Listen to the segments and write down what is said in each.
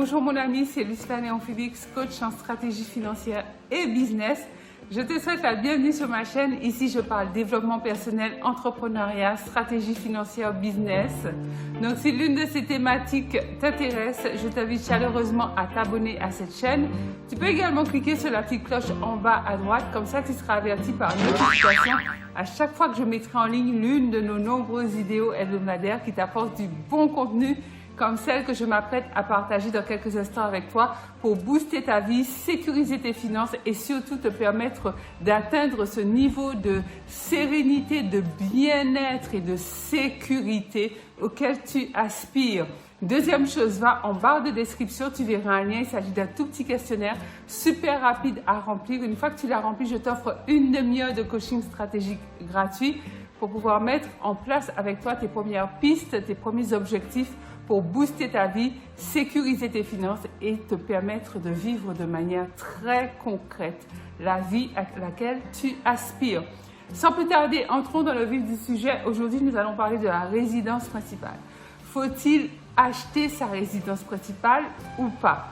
Bonjour mon ami, c'est Lucila Néon-Félix, coach en stratégie financière et business. Je te souhaite la bienvenue sur ma chaîne. Ici, je parle développement personnel, entrepreneuriat, stratégie financière, business. Donc, si l'une de ces thématiques t'intéresse, je t'invite chaleureusement à t'abonner à cette chaîne. Tu peux également cliquer sur la petite cloche en bas à droite. Comme ça, tu seras averti par notification à chaque fois que je mettrai en ligne l'une de nos nombreuses vidéos hebdomadaires qui t'apportent du bon contenu comme celle que je m'apprête à partager dans quelques instants avec toi pour booster ta vie, sécuriser tes finances et surtout te permettre d'atteindre ce niveau de sérénité, de bien-être et de sécurité auquel tu aspires. Deuxième chose, va en barre de description, tu verras un lien, il s'agit d'un tout petit questionnaire super rapide à remplir. Une fois que tu l'as rempli, je t'offre une demi-heure de coaching stratégique gratuit pour pouvoir mettre en place avec toi tes premières pistes, tes premiers objectifs pour booster ta vie, sécuriser tes finances et te permettre de vivre de manière très concrète la vie à laquelle tu aspires. Sans plus tarder, entrons dans le vif du sujet. Aujourd'hui, nous allons parler de la résidence principale. Faut-il acheter sa résidence principale ou pas?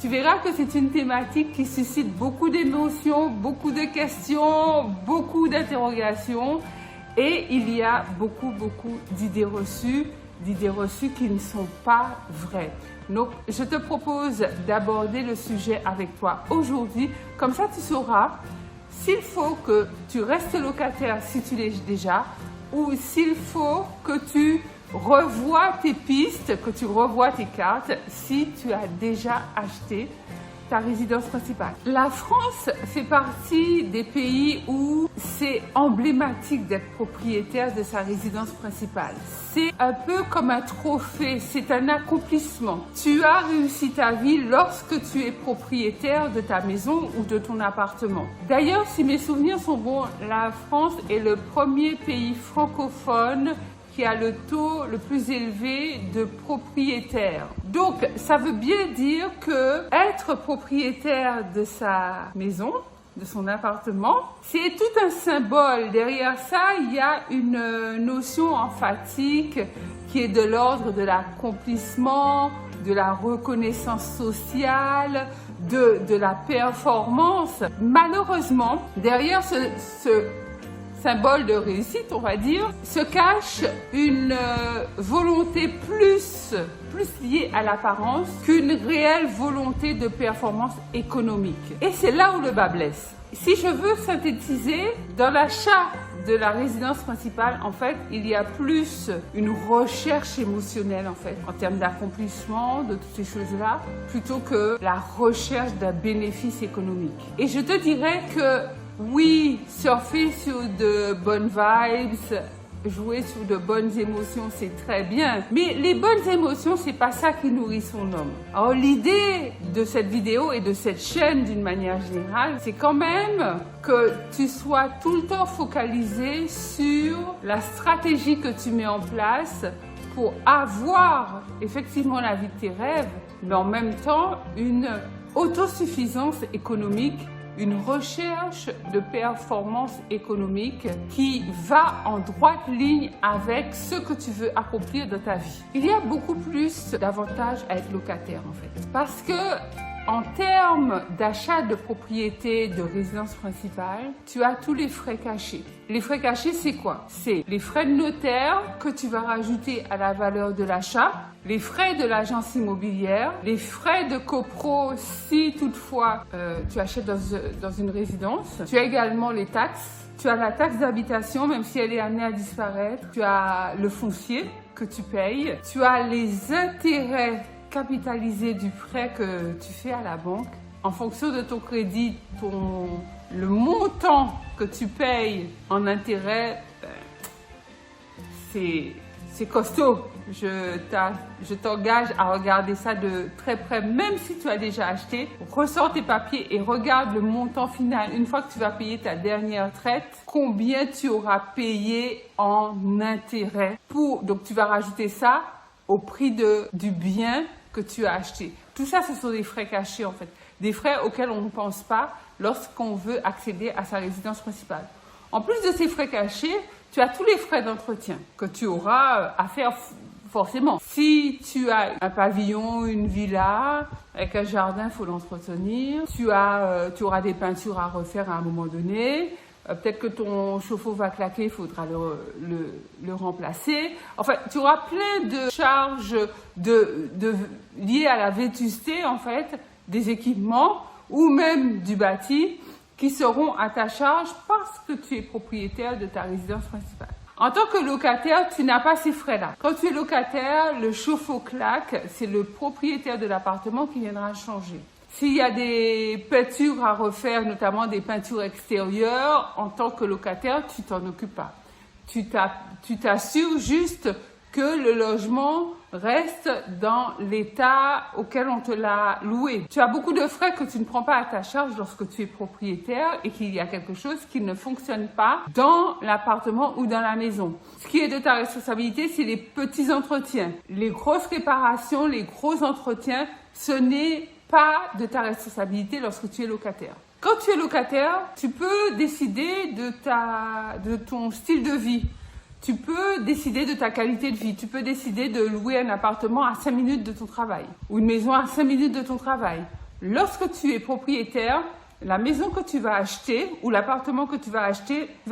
Tu verras que c'est une thématique qui suscite beaucoup d'émotions, beaucoup de questions, beaucoup d'interrogations et il y a beaucoup d'idées reçues qui ne sont pas vraies. Donc, je te propose d'aborder le sujet avec toi aujourd'hui. Comme ça, tu sauras s'il faut que tu restes locataire si tu l'es déjà ou s'il faut que tu revois tes pistes, que tu revois tes cartes si tu as déjà acheté ta résidence principale. La France fait partie des pays où c'est emblématique d'être propriétaire de sa résidence principale. C'est un peu comme un trophée, c'est un accomplissement. Tu as réussi ta vie lorsque tu es propriétaire de ta maison ou de ton appartement. D'ailleurs, si mes souvenirs sont bons, la France est le premier pays francophone qui a le taux le plus élevé de propriétaires. Donc, ça veut bien dire que être propriétaire de sa maison, de son appartement, c'est tout un symbole. Derrière ça, il y a une notion emphatique qui est de l'ordre de l'accomplissement, de la reconnaissance sociale, de la performance. Malheureusement, derrière ce symbole de réussite, on va dire, se cache une volonté plus liée à l'apparence qu'une réelle volonté de performance économique. Et c'est là où le bas blesse. Si je veux synthétiser, dans l'achat de la résidence principale, en fait, il y a plus une recherche émotionnelle, en fait, en termes d'accomplissement, de toutes ces choses-là, plutôt que la recherche d'un bénéfice économique. Et je te dirais que oui, surfer sur de bonnes vibes, jouer sur de bonnes émotions, c'est très bien. Mais les bonnes émotions, c'est pas ça qui nourrit son homme. Alors l'idée de cette vidéo et de cette chaîne d'une manière générale, c'est quand même que tu sois tout le temps focalisé sur la stratégie que tu mets en place pour avoir effectivement la vie de tes rêves, mais en même temps une autosuffisance économique, une recherche de performance économique qui va en droite ligne avec ce que tu veux accomplir dans ta vie. Il y a beaucoup plus d'avantages à être locataire en fait. Parce que en termes d'achat de propriété, de résidence principale, tu as tous les frais cachés. Les frais cachés, c'est quoi? C'est les frais de notaire que tu vas rajouter à la valeur de l'achat, les frais de l'agence immobilière, les frais de copro si toutefois tu achètes dans une résidence. Tu as également les taxes. Tu as la taxe d'habitation, même si elle est amenée à disparaître. Tu as le foncier que tu payes. Tu as les intérêts capitalisés du prêt que tu fais à la banque. En fonction de ton crédit, le montant que tu payes en intérêt, c'est costaud. Je t'engage à regarder ça de très près, même si tu as déjà acheté. Ressors tes papiers et regarde le montant final. Une fois que tu vas payer ta dernière traite, combien tu auras payé en intérêt. Donc tu vas rajouter ça au prix du bien que tu as acheté. Tout ça, ce sont des frais cachés en fait. Des frais auxquels on ne pense pas lorsqu'on veut accéder à sa résidence principale. En plus de ces frais cachés, tu as tous les frais d'entretien que tu auras à faire Forcément. Si tu as un pavillon, une villa, avec un jardin, il faut l'entretenir. Tu auras des peintures à refaire à un moment donné. Peut-être que ton chauffe-eau va claquer, il faudra le remplacer. Enfin, tu auras plein de charges liées à la vétusté, en fait, des équipements ou même du bâti qui seront à ta charge parce que tu es propriétaire de ta résidence principale. En tant que locataire, tu n'as pas ces frais-là. Quand tu es locataire, le chauffe-eau claque, c'est le propriétaire de l'appartement qui viendra changer. S'il y a des peintures à refaire, notamment des peintures extérieures, en tant que locataire, tu t'en occupes pas. Tu t'assures juste que le logement reste dans l'état auquel on te l'a loué. Tu as beaucoup de frais que tu ne prends pas à ta charge lorsque tu es propriétaire et qu'il y a quelque chose qui ne fonctionne pas dans l'appartement ou dans la maison. Ce qui est de ta responsabilité, c'est les petits entretiens. Les grosses réparations, les gros entretiens, ce n'est pas de ta responsabilité lorsque tu es locataire. Quand tu es locataire, tu peux décider de ton style de vie. Tu peux décider de ta qualité de vie. Tu peux décider de louer un appartement à 5 minutes de ton travail ou une maison à 5 minutes de ton travail. Lorsque tu es propriétaire, la maison que tu vas acheter ou l'appartement que tu vas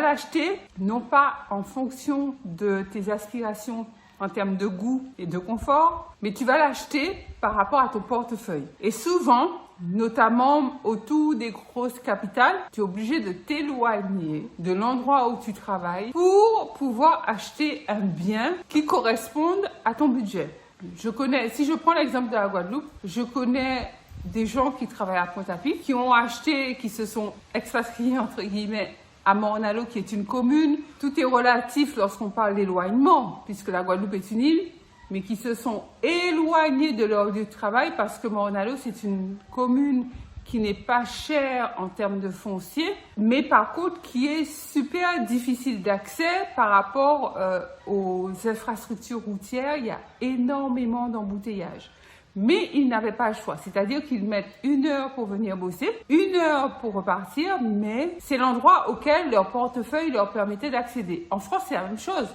l'acheter non pas en fonction de tes aspirations en termes de goût et de confort, mais tu vas l'acheter par rapport à ton portefeuille. Et souvent, notamment autour des grosses capitales, tu es obligé de t'éloigner de l'endroit où tu travailles pour pouvoir acheter un bien qui corresponde à ton budget. Si je prends l'exemple de la Guadeloupe, je connais des gens qui travaillent à Pointe-à-Pitre, qui ont acheté, qui se sont expatriés entre guillemets à Morne-à-l'Eau, qui est une commune. Tout est relatif lorsqu'on parle d'éloignement, puisque la Guadeloupe est une île, mais qui se sont éloignés de leur lieu de travail parce que Morne-à-l'Eau, c'est une commune qui n'est pas chère en termes de foncier, mais par contre qui est super difficile d'accès par rapport aux infrastructures routières. Il y a énormément d'embouteillages. Mais ils n'avaient pas le choix, c'est-à-dire qu'ils mettent 1 heure pour venir bosser, 1 heure pour repartir, mais c'est l'endroit auquel leur portefeuille leur permettait d'accéder. En France, c'est la même chose.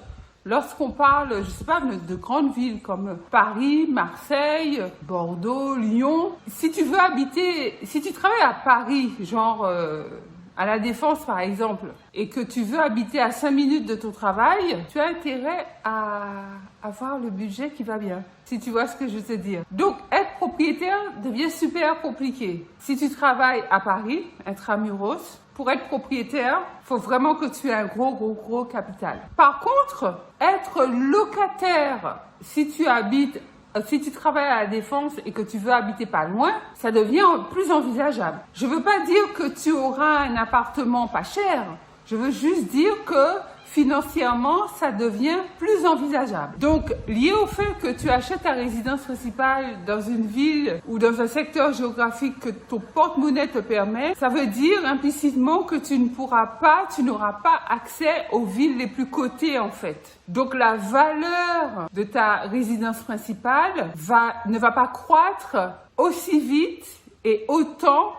Lorsqu'on parle, je sais pas, de grandes villes comme Paris, Marseille, Bordeaux, Lyon, si tu travailles à Paris, genre à la Défense par exemple, et que tu veux habiter à 5 minutes de ton travail, tu as intérêt à avoir le budget qui va bien, si tu vois ce que je veux te dire. Donc, être propriétaire devient super compliqué. Si tu travailles à Paris, intramuros, pour être propriétaire, il faut vraiment que tu aies un gros capital. Par contre, être locataire, si tu travailles à la Défense et que tu veux habiter pas loin, ça devient plus envisageable. Je veux pas dire que tu auras un appartement pas cher. Je veux juste dire que financièrement, ça devient plus envisageable. Donc, lié au fait que tu achètes ta résidence principale dans une ville ou dans un secteur géographique que ton porte-monnaie te permet, ça veut dire implicitement que tu n'auras pas accès aux villes les plus cotées en fait. Donc, la valeur de ta résidence principale ne va pas croître aussi vite et autant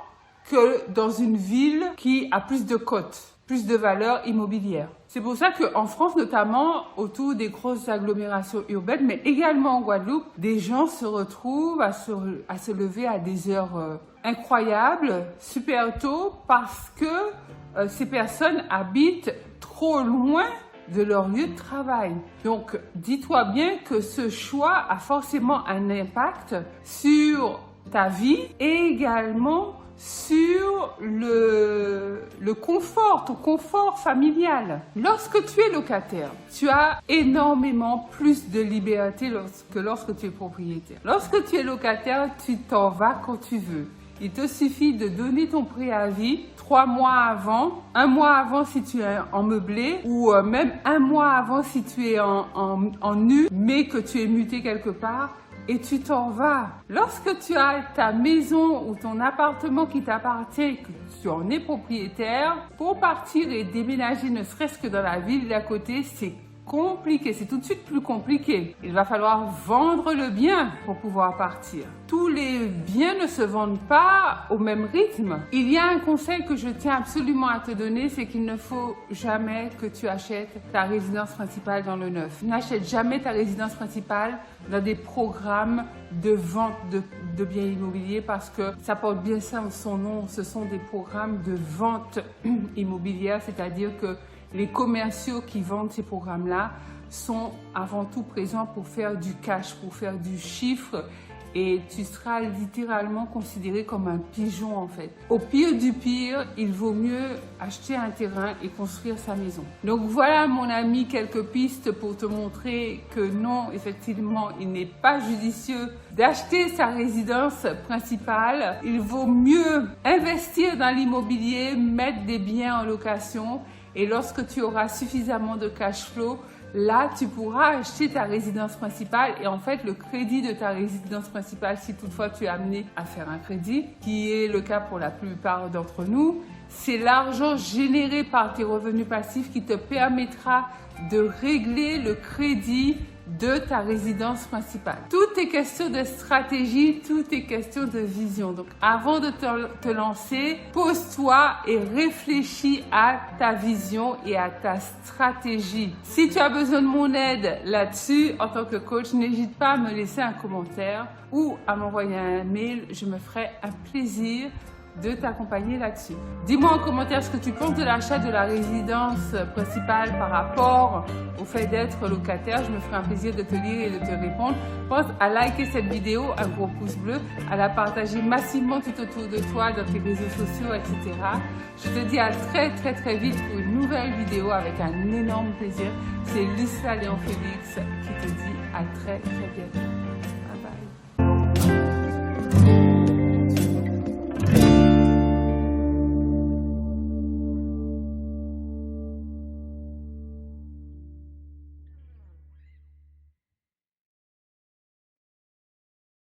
que dans une ville qui a plus de cotes, plus de valeur immobilière. C'est pour ça qu'en France, notamment autour des grosses agglomérations urbaines, mais également en Guadeloupe, des gens se retrouvent à se lever à des heures incroyables, super tôt, parce que ces personnes habitent trop loin de leur lieu de travail. Donc, dis-toi bien que ce choix a forcément un impact sur ta vie et également sur le confort, ton confort familial. Lorsque tu es locataire, tu as énormément plus de liberté que lorsque tu es propriétaire. Lorsque tu es locataire, tu t'en vas quand tu veux. Il te suffit de donner ton préavis 3 mois avant, 1 mois avant si tu es en meublé ou même 1 mois avant si tu es en nu, mais que tu es muté quelque part. Et tu t'en vas. Lorsque tu as ta maison ou ton appartement qui t'appartient, que tu en es propriétaire, pour partir et déménager ne serait-ce que dans la ville d'à côté, c'est compliqué, c'est tout de suite plus compliqué. Il va falloir vendre le bien pour pouvoir partir. Tous les biens ne se vendent pas au même rythme. Il y a un conseil que je tiens absolument à te donner, c'est qu'il ne faut jamais que tu achètes ta résidence principale dans le neuf. N'achète jamais ta résidence principale dans des programmes de vente de biens immobiliers parce que ça porte bien ça son nom, ce sont des programmes de vente immobilière, c'est-à-dire que les commerciaux qui vendent ces programmes-là sont avant tout présents pour faire du cash, pour faire du chiffre et tu seras littéralement considéré comme un pigeon en fait. Au pire du pire, il vaut mieux acheter un terrain et construire sa maison. Donc voilà mon ami quelques pistes pour te montrer que non, effectivement, il n'est pas judicieux d'acheter sa résidence principale. Il vaut mieux investir dans l'immobilier, mettre des biens en location et lorsque tu auras suffisamment de cash flow, là, tu pourras acheter ta résidence principale et en fait, le crédit de ta résidence principale, si toutefois tu es amené à faire un crédit, qui est le cas pour la plupart d'entre nous, c'est l'argent généré par tes revenus passifs qui te permettra de régler le crédit de ta résidence principale. Tout est question de stratégie, tout est question de vision. Donc, avant de te lancer, pose-toi et réfléchis à ta vision et à ta stratégie. Si tu as besoin de mon aide là-dessus, en tant que coach, n'hésite pas à me laisser un commentaire ou à m'envoyer un mail. Je me ferai un plaisir de t'accompagner là-dessus. Dis-moi en commentaire ce que tu penses de l'achat de la résidence principale par rapport au fait d'être locataire. Je me ferai un plaisir de te lire et de te répondre. Pense à liker cette vidéo, un gros pouce bleu, à la partager massivement tout autour de toi, dans tes réseaux sociaux, etc. Je te dis à très vite pour une nouvelle vidéo avec un énorme plaisir. C'est Lisa Léon Félix qui te dit à très bientôt.